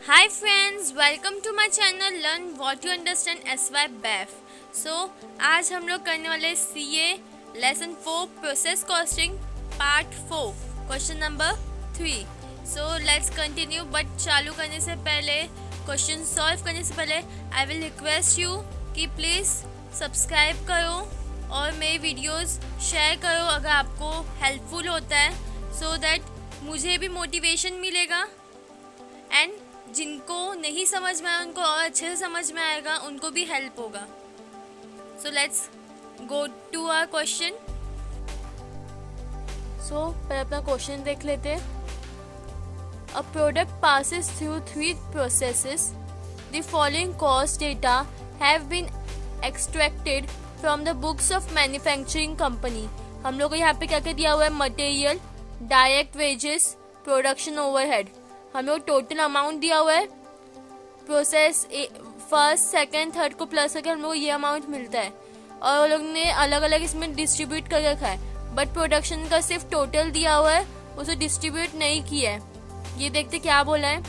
Hi friends, welcome to my channel Learn What You Understand SY BEF. आज हम लोग करने वाले CA lesson 4 process costing part 4 question number 3. Let's continue. But चालू करने से पहले, क्वेश्चन सॉल्व करने से पहले आई विल रिक्वेस्ट यू कि प्लीज़ सब्सक्राइब करो और मेरी वीडियोस शेयर करो अगर आपको हेल्पफुल होता है, सो दैट मुझे भी मोटिवेशन मिलेगा एंड जिनको नहीं समझ में आया उनको और अच्छे से समझ में आएगा, उनको भी हेल्प होगा. So let's go to our question. पहले अपना क्वेश्चन देख लेते हैं. A product passes through 3 processes. The following cost data have been extracted from the books of manufacturing company. हम लोग को यहाँ पे क्या क्या दिया हुआ है? Material, direct wages, production overhead. हम लोग टोटल अमाउंट दिया हुआ है. प्रोसेस फर्स्ट, सेकंड, थर्ड को प्लस करके हम लोग ये अमाउंट मिलता है और वो लोग ने अलग अलग इसमें डिस्ट्रीब्यूट कर रखा है. बट प्रोडक्शन का सिर्फ टोटल दिया हुआ है, उसे डिस्ट्रीब्यूट नहीं किया है. ये देखते क्या बोला है.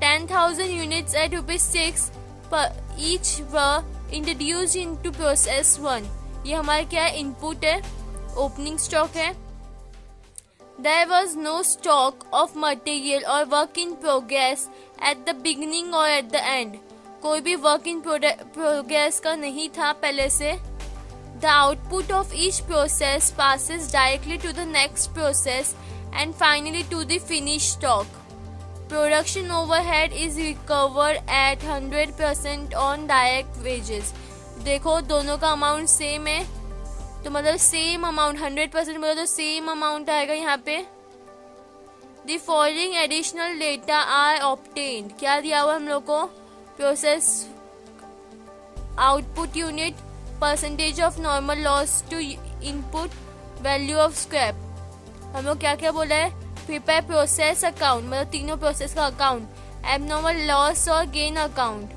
10,000 यूनिट्स एट ₹6 पर ईच वर इंट्रोड्यूस इनटू प्रोसेस 1. ये हमारा क्या है? इनपुट है, ओपनिंग स्टॉक है. There was no stock of material or work in progress at the beginning or at the end. कोई भी work in progress का नहीं था पहले से. The output of each process passes directly to the next process and finally to the finished stock. Production overhead is recovered at 100% on direct wages. देखो दोनों का अमाउंट सेम है, तो मतलब सेम अमाउंट 100% मतलब तो सेम अमाउंट आएगा यहाँ पे. The following additional data are obtained. क्या दिया हुआ हम लोग को? Process output unit, percentage of normal loss to input, value of scrap. हम लोग क्या क्या बोला है? प्रिपेयर प्रोसेस अकाउंट मतलब तीनों प्रोसेस का अकाउंट, एबनॉर्मल लॉस और gain account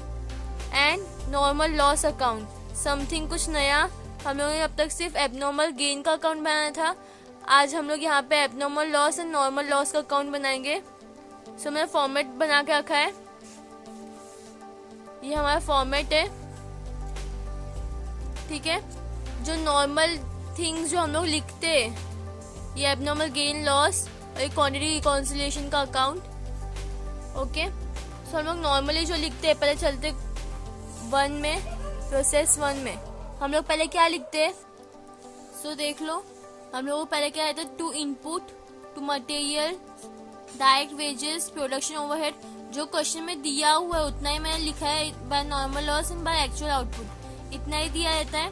and normal loss account. Something कुछ नया. हम लोगों ने अब तक सिर्फ एबनॉर्मल गेन का अकाउंट बनाया था. आज हम लोग यहाँ पे abnormal loss and normal loss का अकाउंट बनाएंगे. मैंने फॉर्मेट बना के रखा है. ये हमारा फॉर्मेट है, ठीक है. जो नॉर्मल थिंग्स जो हम लोग लिखते हैं, ये एबनॉर्मल गेन लॉस और ये क्वांटिटी रिकॉन्सिलिएशन का अकाउंट. ओके, हम लोग नॉर्मली जो लिखते हैं, पहले चलते 1 में, प्रोसेस 1 में हम लोग पहले क्या लिखते हैं? देख लो, हम लोग पहले क्या रहता है? To input, to material, direct wages, production overhead. जो क्वेश्चन में दिया हुआ है उतना ही मैंने लिखा है. By normal loss and by actual output इतना ही दिया रहता है,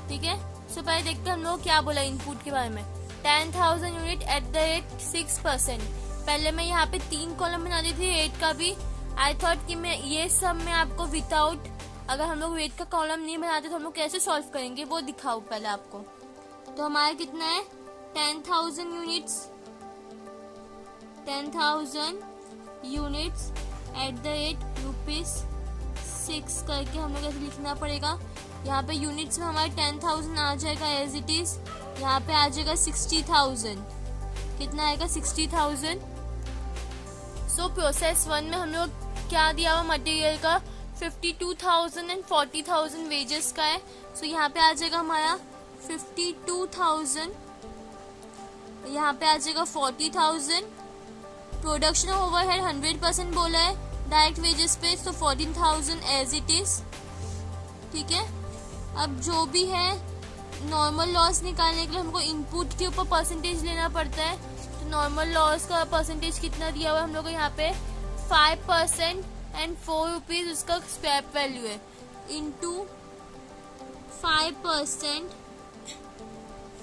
ठीक है. पहले देखते हैं हम लोग क्या बोला इनपुट के बारे में. 10,000 यूनिट एट द रेट 6%. पहले मैं यहाँ पे 3 कॉलम बना दी थी रेट का भी. आई थॉट कि मैं ये सब में आपको विदाउट, अगर हम लोग रेट का कॉलम नहीं बनाते तो हम लोग कैसे सॉल्व करेंगे वो दिखाओ पहले आपको. तो हमारा कितना है? 10,000 units, 10,000 units at the rate ₹6 करके हम लोग ऐसे लिखना पड़ेगा. यहाँ पे यूनिट्स में हमारे 10,000 आ जाएगा एज इट इज. यहाँ पे आ जाएगा 60,000. कितना आएगा? 60,000. प्रोसेस 1 में हम लोग क्या दिया हुआ मटेरियल का? 52,000 एंड 40,000 वेजेस का है. यहाँ पे आ जाएगा हमारा 52,000, यहाँ पे आ जाएगा 40,000. प्रोडक्शन ओवरहेड 100% बोला है डायरेक्ट वेजेस पे, 14,000 एज इट इज, ठीक है. अब जो भी है नॉर्मल लॉस निकालने के लिए हमको इनपुट के ऊपर परसेंटेज लेना पड़ता है. तो नॉर्मल लॉस का परसेंटेज कितना दिया हुआ है हम लोग को? यहाँ पे 5% एंड ₹4 उसका स्क्रैप वैल्यू है, इंटू 5%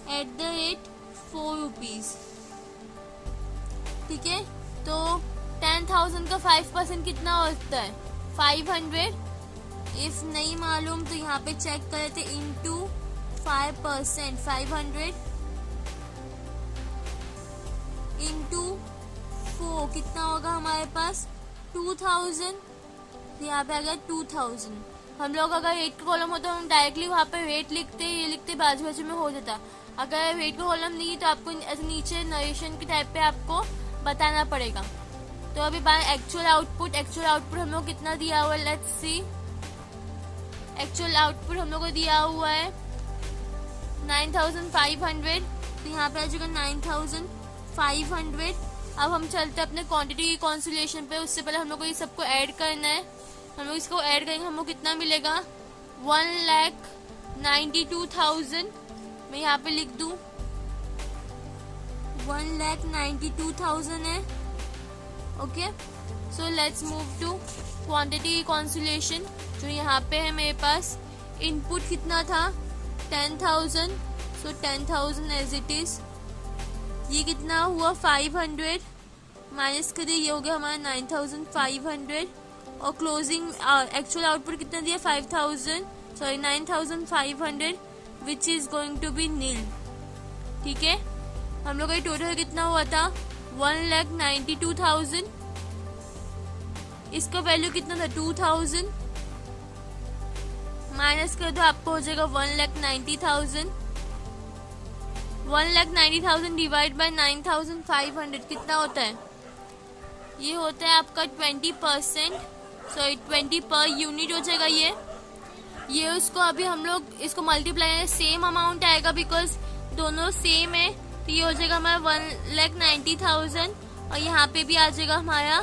एट द रेट ₹4, ठीक है. तो 10,000 का 5% कितना होता है? 500. इफ नहीं मालूम तो यहाँ पे चेक कर लेते. इंटू 5%, 500 इंटू 4 कितना होगा हमारे पास? 2,000. यहाँ पे आ गया 2,000. हम लोग अगर रेट का कॉलम होता हम डायरेक्टली वहाँ पे रेट लिखते, ये लिखते, बाजू बाजू में हो जाता. अगर रेट का कॉलम नहीं तो आपको ऐसे नीचे नरेशन के टाइप पे आपको बताना पड़ेगा. तो अभी बाय एक्चुअल आउटपुट हम लोग कितना दिया हुआ है, लेट्स सी। एक्चुअल आउटपुट हम लोग को दिया हुआ है 9500, तो यहाँ पे आ जाएगा 9500। अब हम चलते हैं अपने क्वांटिटी की कॉन्सुलेशन पे। उससे पहले हम लोग को ये सबको ऐड करना है। हम लोग इसको ऐड करेंगे, हम लोग कितना मिलेगा 1,92,000। मैं यहाँ पे लिख दूं 1,92,000 है। Okay, so let's move to quantity consolation. जो यहाँ पे है मेरे पास इनपुट कितना था 10,000, सो 10,000 एज इट इज। ये कितना हुआ 500 माइनस करिए, ये हो गया हमारा 9,500। और क्लोजिंग एक्चुअल आउटपुट कितना दिया 9,500 which is going to be nil. ठीक है, हम लोग का टोटल कितना हुआ था 1,92,000। इसका वैल्यू कितना था 2,000, माइनस कर दो आपको हो जाएगा 1,90,000। 1,90,000 डिवाइड बाय 9,500 कितना होता है, ये होता है आपका 20%, सॉरी 20 पर यूनिट हो जाएगा। ये उसको अभी हम लोग इसको मल्टीप्लाई सेम अमाउंट आएगा बिकॉज दोनों सेम है, तो ये हो जाएगा हमारा 1,90,000 और यहाँ पे भी आ जाएगा हमारा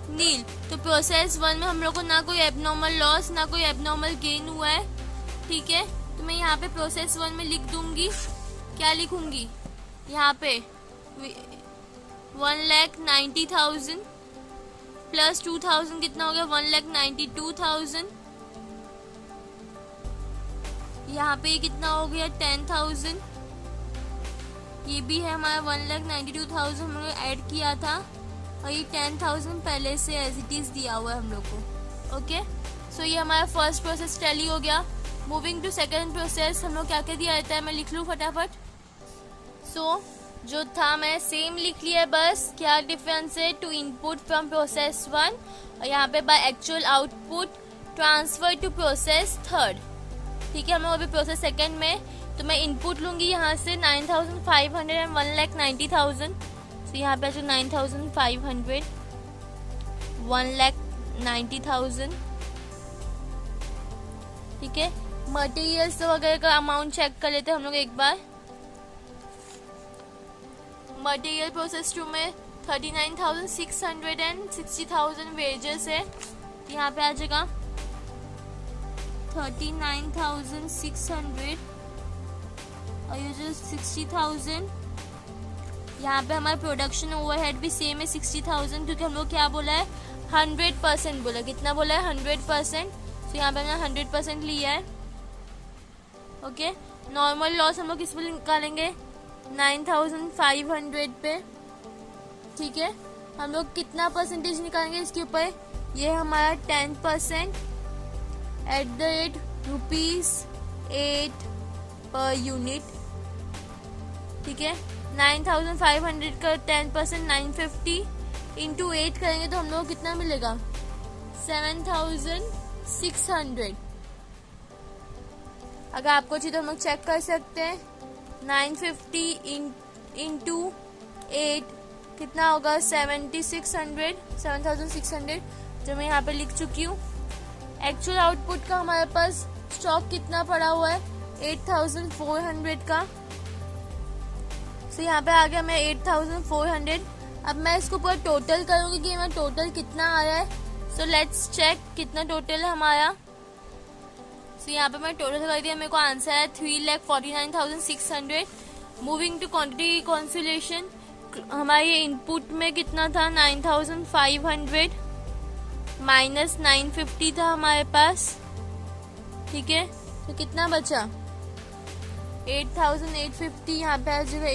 नील। तो प्रोसेस 1 में हम लोग को ना कोई एबनॉर्मल लॉस ना कोई एबनॉर्मल गेन हुआ है। ठीक है, तो मैं यहाँ पे प्रोसेस 1 में लिख दूंगी, क्या लिखूंगी यहाँ पे 1,90,000 प्लस 2,000 कितना हो गया 1,92,000। यहाँ पे ये कितना हो गया 10,000। ये भी है हमारा 1,92,000 हम लोग ऐड किया था और ये 10,000 पहले से एज इट इज दिया हुआ है हम लोग को। ओके, सो ये हमारा फर्स्ट प्रोसेस टैली हो गया। मूविंग टू सेकेंड प्रोसेस, हम लोग क्या क्या दिया रहता है, मैं लिख लूँ फटाफट। सो जो था मैं सेम लिख लिया है, बस क्या डिफरेंस है टू इनपुट फ्रॉम प्रोसेस 1 और यहाँ पे by actual output transfer to process 3। ठीक है, हम लोग अभी प्रोसेस सेकेंड में, तो मैं इनपुट लूंगी यहाँ से 9,500 एंड 1,90,000। तो यहाँ पे 9,500 1,90,000। ठीक है, मटेरियल्स वगैरह का अमाउंट चेक कर लेते हैं हम लोग एक बार। मटेरियल प्रोसेस 2 में 39,600 एंड 60,000 वेजेस है। यहाँ पे आ जाएगा 39,600 और ये जो 60,000। यहाँ पे हमारा प्रोडक्शन ओवरहेड भी सेम है 60,000, क्योंकि हम लोग क्या बोला है 100% बोला, कितना बोला है 100%। तो यहाँ पे हमने 100% लिया है। ओके, नॉर्मल लॉस हम लोग किस पे निकालेंगे 9,500 पे। ठीक है, हम लोग कितना परसेंटेज निकालेंगे इसके ऊपर, ये हमारा 10% eight the rate ₹8 per unit. ठीक है, 9,500 का 10% 950 इंटू 8 करेंगे तो हम लोग कितना मिलेगा 7,600। अगर आपको चाहिए तो हम लोग चेक कर सकते हैं 950 इंटू 8 कितना होगा 7,600 जो मैं यहाँ पे लिख चुकी हूँ। एक्चुअल आउटपुट का हमारे पास स्टॉक कितना पड़ा हुआ है 8,400 का। तो यहाँ पे आ गया मैं 8,400। अब मैं इसको पूरा टोटल करूँगी कि मैं टोटल कितना आ रहा है। सो लेट्स चेक कितना टोटल है हमारा। तो यहाँ पे मैं टोटल कर दिया, मेरे को आंसर है 3,49,600। मूविंग टू क्वांटिटी कॉन्सुलेशन, हमारे इनपुट में कितना था 9,500 माइनस 950 था हमारे पास। ठीक है, तो कितना बचा 8,850। यहाँ पे आ जाएगा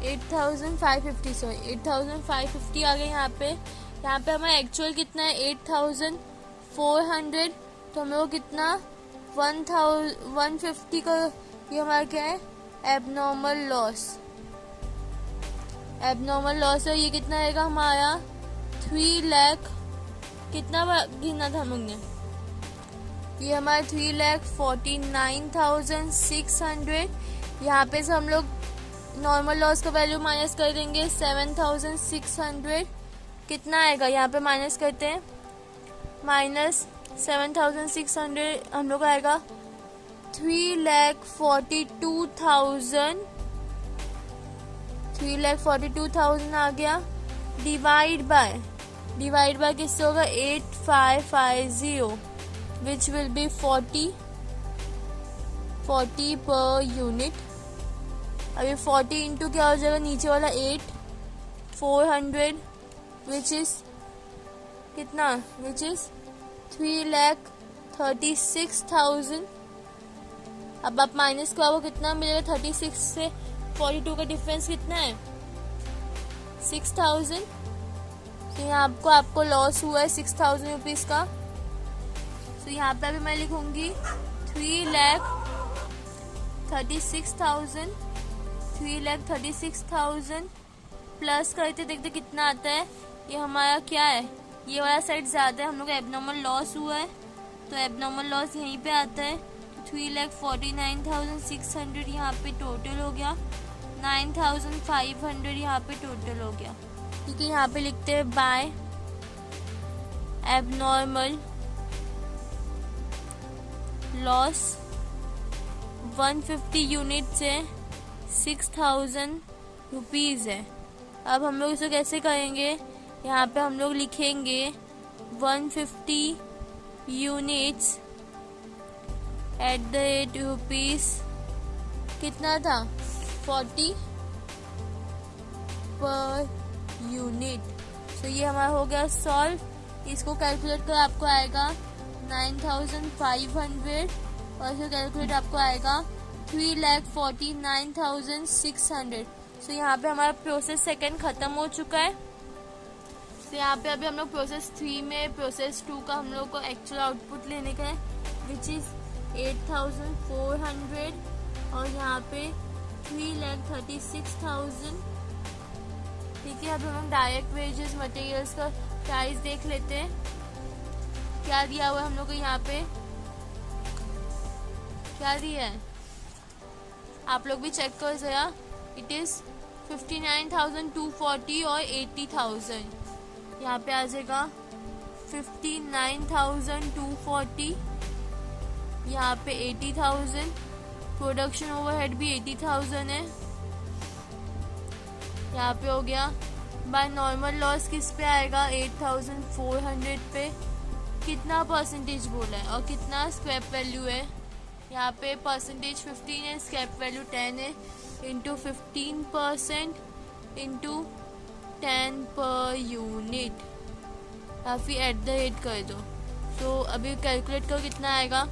8,550 सॉरी 8,550 आ गया यहाँ पे। यहाँ पे हमारा एक्चुअल कितना है 8,400, तो हम लोग कितना 1,150 का ये हमारा क्या है एबनॉर्मल लॉस है। ये कितना रहेगा हमारा 3 लाख, कितना गिना था हम लोग ने, ये हमारा 3,49,600। यहाँ पे से हम लोग नॉर्मल लॉस का वैल्यू माइनस कर देंगे 7600, कितना आएगा यहाँ पे माइनस करते हैं, माइनस 7600 हम लोग आएगा 3,42,000 आ गया। डिवाइड बाय किससे होगा 8550 which will be 40 per unit. अभी 40 इंटू क्या हो जाएगा, नीचे वाला 8 400 विच इज कितना, विच इज 3,36,000। अब आप माइनस करो कितना मिलेगा, 36 से 42 का डिफरेंस कितना है 6000। तो यहाँ आपको लॉस हुआ है 6000 रुपीज का। तो यहाँ पे अभी मैं लिखूंगी 3,36,000 प्लस करते देखते कितना आता है। ये हमारा क्या है, ये वाला साइड ज्यादा है, हम लोग का एबनॉर्मल लॉस हुआ है, तो एबनॉर्मल लॉस यहीं पे आता है। 3,49,600 यहाँ पे टोटल हो गया, 9,500 यहाँ पे टोटल हो गया। ठीक है, यहाँ पे लिखते हैं बाय एबनॉर्मल लॉस 150 यूनिट से 6,000 रुपीज है। अब हम लोग इसे कैसे करेंगे, यहाँ पे हम लोग लिखेंगे 150 units at the rate rupees कितना था 40 पर यूनिट। तो ये हमारा हो गया सॉल्व। इसको कैलकुलेट कर आपको आएगा 9,500 और इसको कैलकुलेट आपको आएगा 3,49,600। तो यहाँ पे हमारा प्रोसेस सेकंड खत्म हो चुका है। तो यहाँ पे अभी हम लोग प्रोसेस 3 में प्रोसेस 2 का हम लोग को एक्चुअल आउटपुट लेने का है विच इज 8,400 और यहाँ पे 3,36,000। ठीक है, अब हम डायरेक्ट वेजेस मटेरियल्स का प्राइस देख लेते हैं। क्या दिया हुआ है हम लोग को, यहाँ पे क्या दिया है आप लोग भी चेक करो जरा। इट इज 59,240 और 80,000। यहाँ पे आ जाएगा 59,240, यहाँ पे 80,000। प्रोडक्शन ओवरहेड भी 80,000 है। यहाँ पे हो गया। बाय नॉर्मल लॉस किस पे आएगा 8,400 पे। कितना परसेंटेज बोला है और कितना स्क्रैप वैल्यू है, यहाँ पे परसेंटेज 15 है, स्क्रैप वैल्यू 10 है, इंटू 15% इंटू 10 पर यूनिट, या फिर एट द रेट कर दो। तो अभी कैलकुलेट करो कितना आएगा।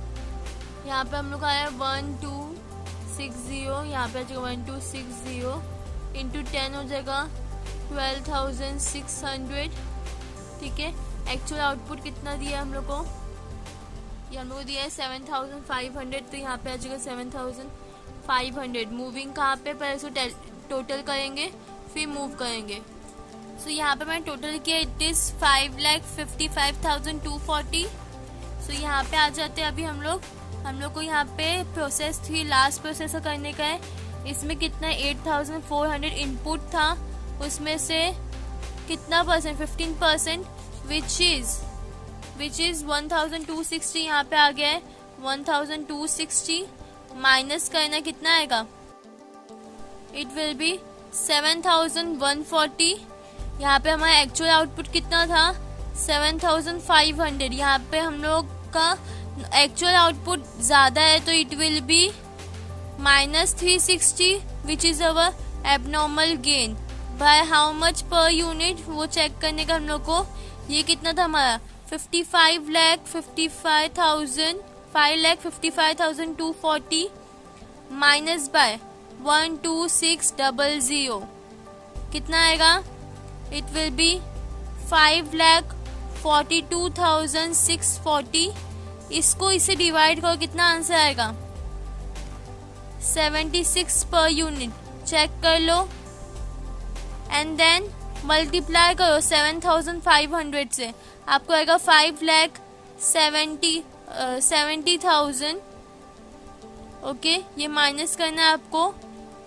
यहाँ पे हम लोग आया 1260, यहाँ पे आ जाएगा 1260 इंटू 10 हो जाएगा 12,600। ठीक है, एक्चुअल आउटपुट कितना दिया हम लोग को, ये हम लोग को दिया है 7,500। तो यहाँ पे आ जाएगा 7,500। मूविंग कहाँ पे, पहले इसको टोटल करेंगे फिर मूव करेंगे। सो यहाँ पे मैंने टोटल किया, इट इज 5,55,240। सो यहाँ पे आ जाते हैं। अभी हम लोग को यहाँ पे प्रोसेस 3 लास्ट प्रोसेस करने का है। इसमें कितना 8,400 इनपुट था, उसमें से कितना परसेंट 15% विच इज 1,260 यहाँ पे आ गया है। 1,260 माइनस करना कितना आएगा, इट विल बी 7,140। यहाँ पे हमारा एक्चुअल आउटपुट कितना था 7,500। यहाँ पे हम लोग का एक्चुअल आउटपुट ज्यादा है तो it will be -360 which is our abnormal gain. By how much per unit वो चेक करने का हम लोग को। ये कितना था हमारा 5,55,240 माइनस बाय 12600 कितना आएगा, इट विल बी 5,42,640। इसको इसे डिवाइड करो कितना आंसर आएगा 76 पर यूनिट। चेक कर लो एंड देन मल्टीप्लाई करो 7,500 से, आपको आएगा 5,70,000। ओके, ये माइनस करना है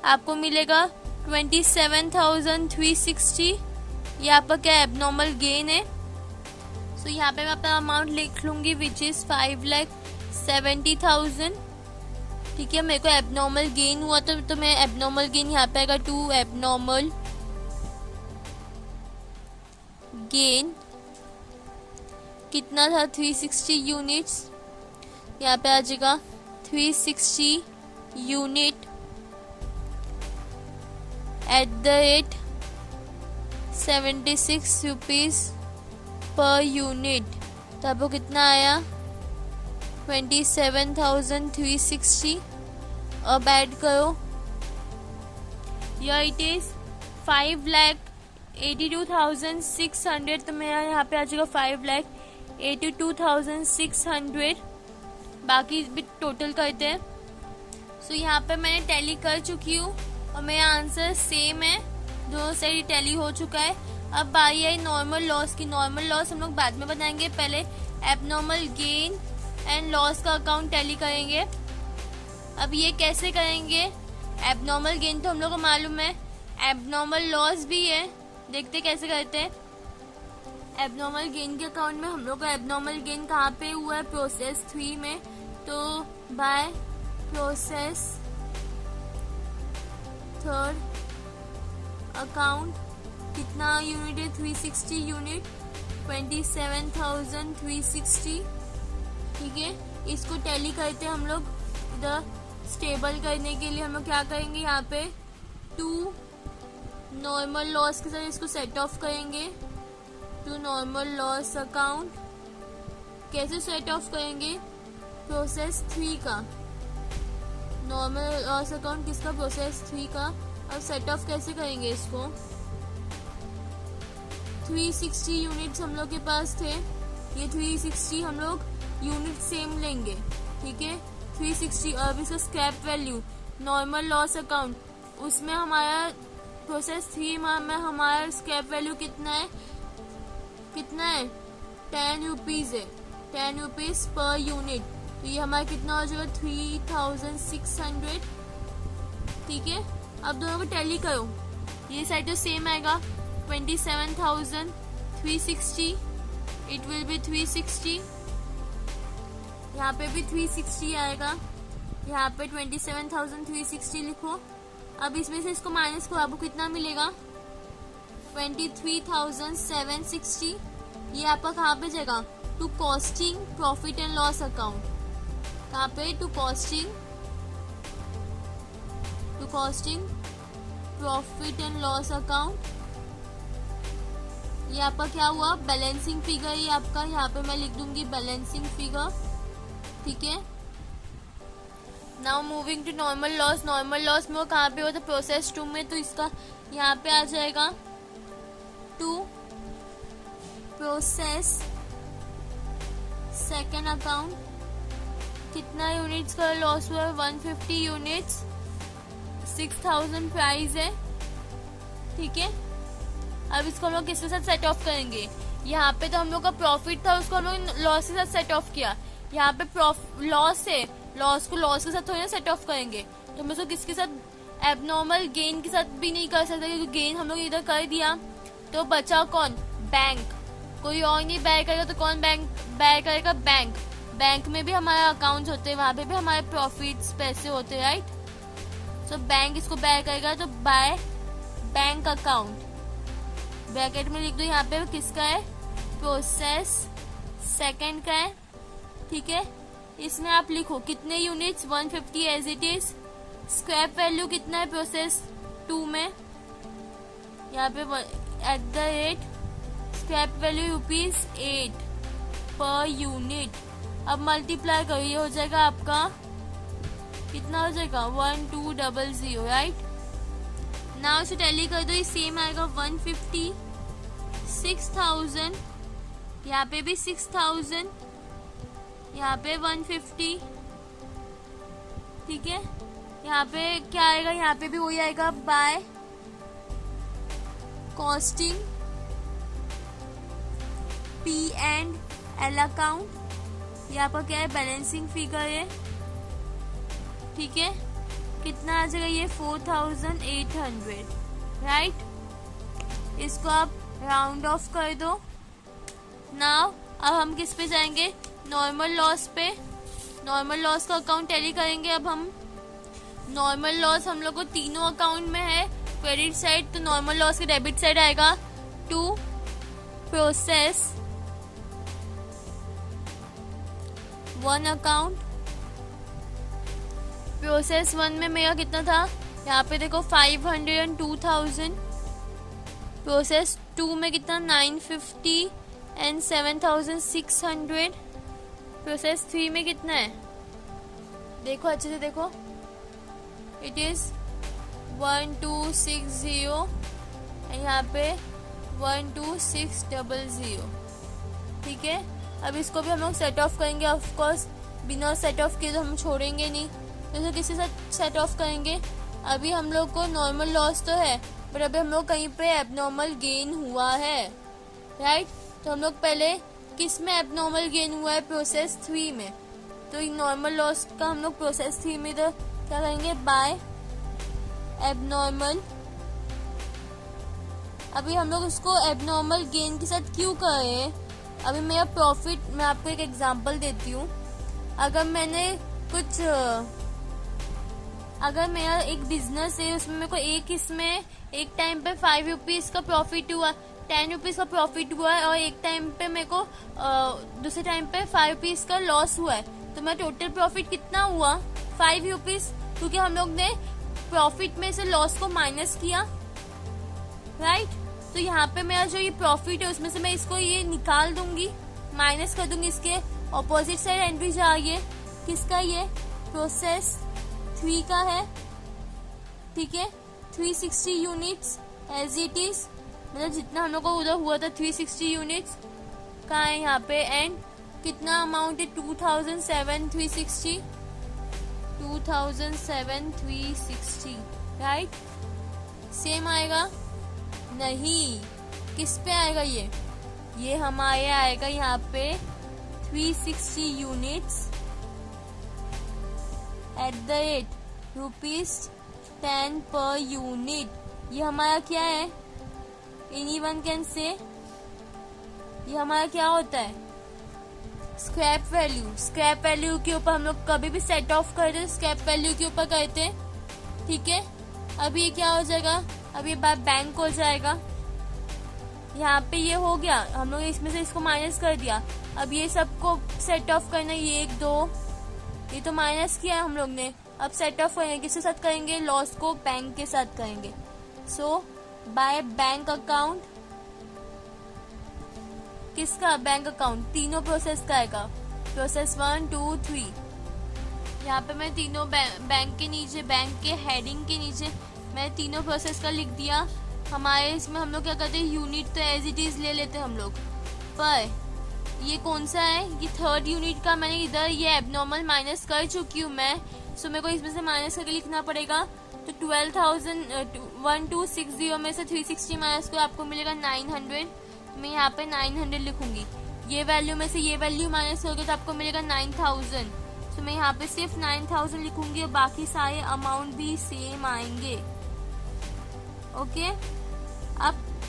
आपको मिलेगा 27,360, ये आपका क्या एबनॉर्मल गेन है। सो यहाँ पे मैं अपना अमाउंट लिख लूंगी विच इज 5,70,000। ठीक है, मेरे को एबनॉर्मल गेन हुआ तो मैं एबनॉर्मल गेन यहाँ पे आएगा 2 एबनॉर्मल गेन कितना था 360 यूनिट्स, यहाँ पे आ जाएगा 360 unit eight the rate 76 rupees per unit. तो आपको कितना आया 27,360। अब ऐड करो, या इट इज 5,82,600। तो मेरा यहाँ पे आ जाएगा 5,82,600। बाकी भी टोटल करते हैं। सो यहाँ पे मैंने टैली कर चुकी हूँ और मेरा आंसर सेम है, दोनों साइड टैली हो चुका है। अब बारी आई नॉर्मल लॉस की। नॉर्मल लॉस हम लोग बाद में बनाएंगे, पहले एबनॉर्मल गेन एंड लॉस का अकाउंट टैली करेंगे। अब ये कैसे करेंगे, एबनॉर्मल गेन तो हम लोग को मालूम है, एबनॉर्मल लॉस भी है, देखते कैसे करते हैं। एबनॉर्मल गेन के अकाउंट में हम लोग का एबनॉर्मल गेन कहाँ पे हुआ है, प्रोसेस 3 में। तो बाय प्रोसेस 3rd अकाउंट कितना यूनिट है 360 यूनिट 27,360। ठीक है, इसको टैली करते हैं हम लोग। इधर स्टेबल करने के लिए हम लोग क्या करेंगे, यहाँ पे 2 नॉर्मल लॉस के साथ इसको सेट ऑफ करेंगे। 2 नॉर्मल लॉस अकाउंट कैसे सेट ऑफ करेंगे, प्रोसेस 3 का नॉर्मल लॉस अकाउंट किसका, प्रोसेस 3 का। अब सेट ऑफ कैसे करेंगे इसको, 360 यूनिट्स हम लोग के पास थे, ये 360 हम लोग यूनिट सेम लेंगे। ठीक है, 360। अब इसका scrap value normal loss account, उसमें हमारा प्रोसेस 3 में हमारा स्क्रैप वैल्यू कितना है 10 रुपीज है, 10 रुपीज पर यूनिट। तो ये हमारा कितना हो जाएगा 3,600। ठीक है, अब दोनों को टैली करो, ये साइड तो सेम आएगा 27,360, इट विल बी 360। यहाँ पे भी 360 आएगा, यहाँ पे 27,360 लिखो। अब इसमें से इसको माइनस करो, आपको कितना मिलेगा 23,760। ये आपका कहाँ पे जाएगा, to costing profit and loss account. कहाँ पे, to costing profit and loss account. ये आपका क्या हुआ, बैलेंसिंग फिगर। ये आपका यहाँ पे मैं लिख दूंगी बैलेंसिंग फिगर। ठीक है, now moving to normal loss. Normal loss में वो कहाँ पे होता है, प्रोसेस 2 में। तो इसका यहाँ पे आ जाएगा 2 प्रोसेस 2nd अकाउंट। कितना यूनिट्स का लॉस हुआ है, 150 यूनिट्स, 6,000 प्राइस है। ठीक है, अब इसको हम लोग किसके साथ सेट ऑफ करेंगे, यहाँ पे तो हम लोग का प्रॉफिट था, उसको हम लोग लॉस के साथ सेट ऑफ किया। यहाँ पे लॉस है, लॉस को लॉस के साथ थोड़ी ना सेट ऑफ करेंगे। तो हम इसको किसके साथ, एबनॉर्मल गेन के साथ भी नहीं कर सकते, क्योंकि गेन हम लोग इधर कर दिया। तो बचा कौन, बैंक। कोई और नहीं बेयर करेगा, तो कौन बैंक बेयर करेगा, बैंक। बैंक में भी हमारे अकाउंट होते हैं, वहां पे भी हमारे प्रॉफिट्स पैसे होते हैं, राइट। सो बैंक इसको बेयर करेगा, तो बाय बैंक अकाउंट ब्रैकेट में लिख दो। यहाँ पे किसका है, प्रोसेस 2nd का है। ठीक है, इसमें आप लिखो कितने units, 150 as it is. Scrap value कितना है प्रोसेस 2 में, यहाँ पे at the rate scrap value ₹8 per unit. अब मल्टीप्लाई करो, ये हो जाएगा आपका कितना हो जाएगा 1200, राइट। नाउ इसे टैली कर दो, ये सेम आएगा 150, 6,000, यहाँ पे भी 6,000, यहाँ पे 150। ठीक है, यहाँ पे क्या आएगा, यहाँ पे भी वही आएगा बाय कॉस्टिंग P&L अकाउंट। ये आपका क्या है, बैलेंसिंग फिगर है। ठीक है, कितना आ जाएगा ये 4800, राइट। इसको आप राउंड ऑफ कर दो। नाउ अब हम किस पे जाएंगे, नॉर्मल लॉस पे। नॉर्मल लॉस का अकाउंट टैली करेंगे। अब हम नॉर्मल लॉस हम लोग को तीनों अकाउंट में है, क्रेडिट साइड, तो नॉर्मल लॉस के डेबिट साइड आएगा to process one account. Process one में मेरा कितना था, यहाँ पे देखो 502,000। प्रोसेस टू में कितना 950 एंड 7,600। प्रोसेस थ्री में कितना है, देखो अच्छे से देखो, इट इज 1260 एंड यहाँ पे 12600, ठीक है। अब इसको भी हम लोग सेट ऑफ करेंगे। ऑफ कोर्स बिना सेट ऑफ किए तो हम छोड़ेंगे नहीं, तो किसी से सेट ऑफ करेंगे। अभी हम लोग को नॉर्मल लॉस तो है, बट अभी हम लोग कहीं पे एबनॉर्मल गेन हुआ है, राइट। तो हम लोग पहले किस में एबनॉर्मल गेन हुआ है, प्रोसेस थ्री में। तो नॉर्मल लॉस का हम लोग प्रोसेस थ्री में तो क्या करेंगे, बाय एबनॉर्मल। अभी हम लोग उसको एबनॉर्मल गेन के साथ क्यों कर रहे हैं, अभी मेरा प्रॉफिट, मैं आपको एक एग्जांपल देती हूँ। अगर मेरा एक बिजनेस है, उसमें मेरे को एक टाइम पे 5 रुपीज का प्रॉफिट हुआ, 10 रुपीज का प्रॉफिट हुआ है, और एक टाइम पे मेरे को दूसरे टाइम पे 5 रुपीज का लॉस हुआ है, तो मेरा टोटल प्रॉफिट कितना हुआ, 5 रुपीज, क्योंकि हम लोग ने प्रॉफिट में से लॉस को माइनस किया, राइट। तो यहाँ पे मेरा जो ये प्रॉफिट है उसमें से मैं इसको ये निकाल दूंगी, माइनस कर दूंगी, इसके ऑपोजिट साइड एंट्री जाइए, किसका, ये प्रोसेस थ्री का है, ठीक है। 360 यूनिट्स एज इट इज, मतलब जितना हम लोग को उधर हुआ था 360 यूनिट्स का है यहाँ पे, एंड कितना अमाउंट है 2,760, राइट। सेम आएगा नहीं, किस पे आएगा, ये हमारे आएगा यहाँ पे 360 units at the rate ₹10 per unit. ये हमारा क्या है, एनीवन कैन से, ये हमारा क्या होता है, स्क्रैप वैल्यू। स्क्रैप वैल्यू के ऊपर हम लोग कभी भी सेट ऑफ करते हैं, स्क्रैप वैल्यू के ऊपर करते हैं, ठीक है। अब ये क्या हो जाएगा, अब ये बात बैंक हो जाएगा। यहाँ पे ये हो गया, हम लोग इसमें से इसको माइनस कर दिया। अब ये सबको सेट ऑफ करना, ये 1 2 ये तो माइनस किया हम लोग ने। अब सेट ऑफ करेंगे, किसके साथ करेंगे, लॉस को बैंक के साथ करेंगे। सो बाय बैंक अकाउंट, किसका, बैंक अकाउंट, तीनों प्रोसेस का आएगा, प्रोसेस 1 2 3। यहाँ पे मैं तीनों बैंक के नीचे, बैंक के हेडिंग के नीचे मैं तीनों प्रोसेस का लिख दिया। हमारे इसमें हम लोग क्या करते हैं, यूनिट तो एज इट इज ले लेते हैं हम लोग, पर ये कौन सा है, ये थर्ड यूनिट का मैंने इधर ये एबनॉर्मल माइनस कर चुकी हूँ मैं, सो मेरे को इसमें से माइनस करके लिखना पड़ेगा। तो 12,000 में से 360 माइनस को आपको मिलेगा 900, मैं यहाँ पे 900 लिखूंगी। ये वैल्यू में से ये वैल्यू माइनस करोगे तो आपको मिलेगा 9,000, तो मैं यहाँ पे सिर्फ 9,000 लिखूंगी और बाकी सारे अमाउंट भी सेम आएंगे, ओके।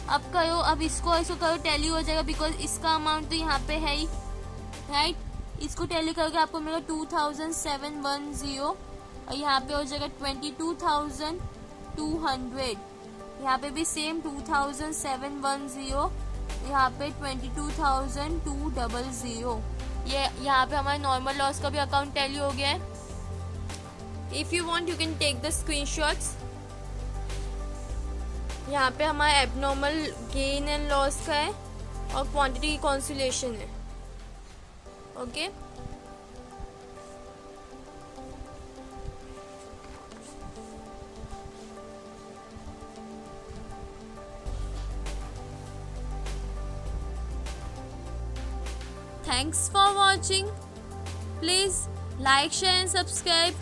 अब करो, अब इसको करो, टैली हो जाएगा, बिकॉज इसका अमाउंट तो यहाँ पे है ही, राइट। इसको टैली करके आपको मिलेगा 2,710 और यहाँ पे हो जाएगा 22,200। यहाँ पे भी सेम 2,710, यहाँ पे 22,200। ये यहाँ पे हमारे नॉर्मल लॉस का भी अकाउंट टैली हो गया है। If you want you can take the screenshots. यहाँ पे हमारा एबनॉर्मल गेन एंड लॉस का है और क्वांटिटी रिकॉन्सिलेशन है, okay. Thanks for watching. Please like, share and subscribe.